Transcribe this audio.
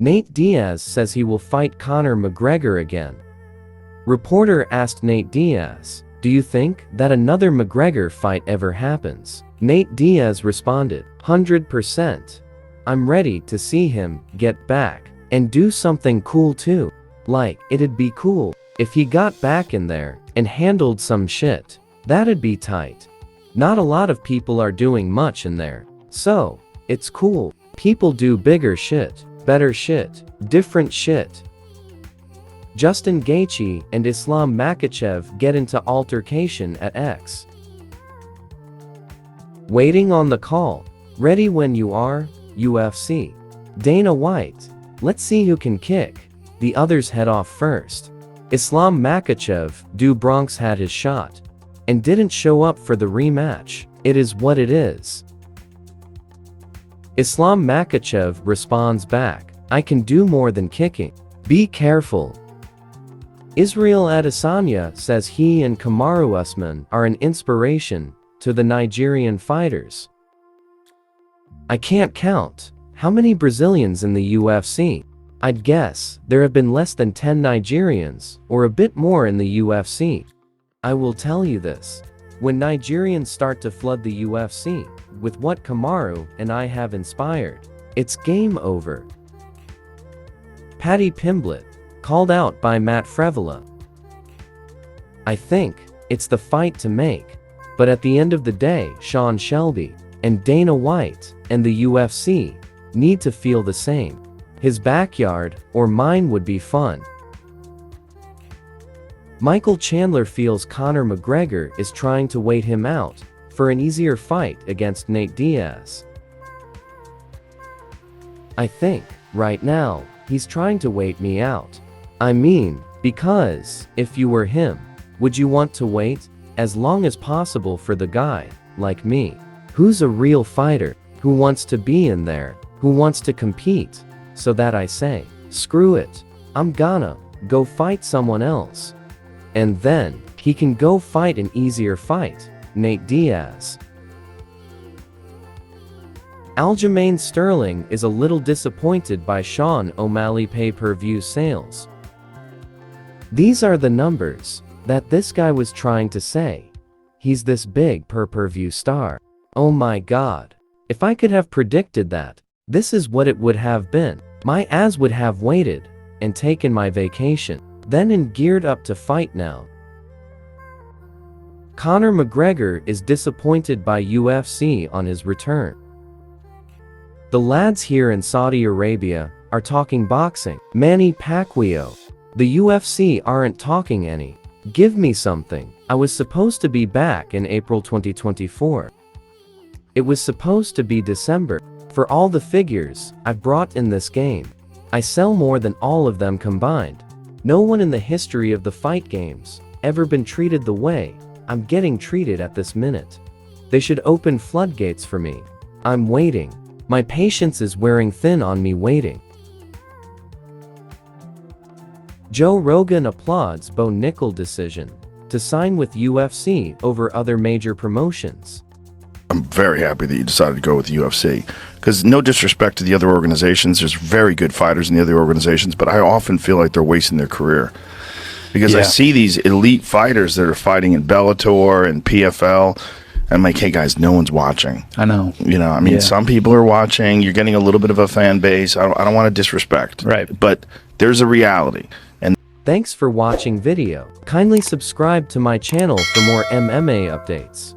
Nate Diaz says he will fight Conor McGregor again. Reporter asked Nate Diaz, "Do you think that another McGregor fight ever happens?" Nate Diaz responded, "100%. I'm ready to see him get back and do something cool too. Like, it'd be cool if he got back in there and handled some shit. That'd be tight. Not a lot of people are doing much in there. So, it's cool. People do bigger shit, better shit, different shit." Justin Gaethje and Islam Makhachev get into altercation at X. Waiting on the call. Ready when you are, UFC. Dana White. Let's see who can kick the others head off first. Islam Makhachev, Du Bronx had his shot and didn't show up for the rematch. It is what it is. Islam Makhachev responds back, "I can do more than kicking. Be careful." Israel Adesanya says he and Kamaru Usman are an inspiration to the Nigerian fighters. "I can't count how many Brazilians in the UFC. I'd guess there have been less than 10 Nigerians, or a bit more in the UFC. I will tell you this. When Nigerians start to flood the UFC with what Kamaru and I have inspired, it's game over." Paddy Pimblett, called out by Matt Frevola. "I think it's the fight to make. But at the end of the day, Sean Shelby and Dana White and the UFC need to feel the same. His backyard or mine would be fun." Michael Chandler feels Conor McGregor is trying to wait him out for an easier fight against Nate Diaz. "I think, right now, he's trying to wait me out. I mean, because, if you were him, would you want to wait as long as possible for the guy, like me, who's a real fighter, who wants to be in there, who wants to compete, so that I say, screw it, I'm gonna go fight someone else. And then, he can go fight an easier fight, Nate Diaz." Aljamain Sterling is a little disappointed by Sean O'Malley pay-per-view sales. "These are the numbers that this guy was trying to say. He's this big pay-per-view star. Oh my god. If I could have predicted that, this is what it would have been. My ass would have waited and taken my vacation, then and geared up to fight now." Conor McGregor is disappointed by UFC on his return. "The lads here in Saudi Arabia are talking boxing. Manny Pacquiao. The UFC aren't talking any. Give me something. I was supposed to be back in April 2024. It was supposed to be December. For all the figures I've brought in this game, I sell more than all of them combined. No one in the history of the fight games ever been treated the way I'm getting treated at this minute. They should open floodgates for me. I'm waiting. My patience is wearing thin on me waiting." Joe Rogan applauds Bo Nickel decision to sign with UFC over other major promotions. "I'm very happy that you decided to go with UFC, because no disrespect to the other organizations, there's very good fighters in the other organizations, but I often feel like they're wasting their career. Because I see these elite fighters that are fighting in Bellator and PFL, and I'm like, hey guys, no one's watching. I know. You know, I mean, some people are watching, you're getting a little bit of a fan base, I don't want to disrespect. Right. But there's a reality. And Thanks for watching video. Kindly subscribe to my channel for more MMA updates.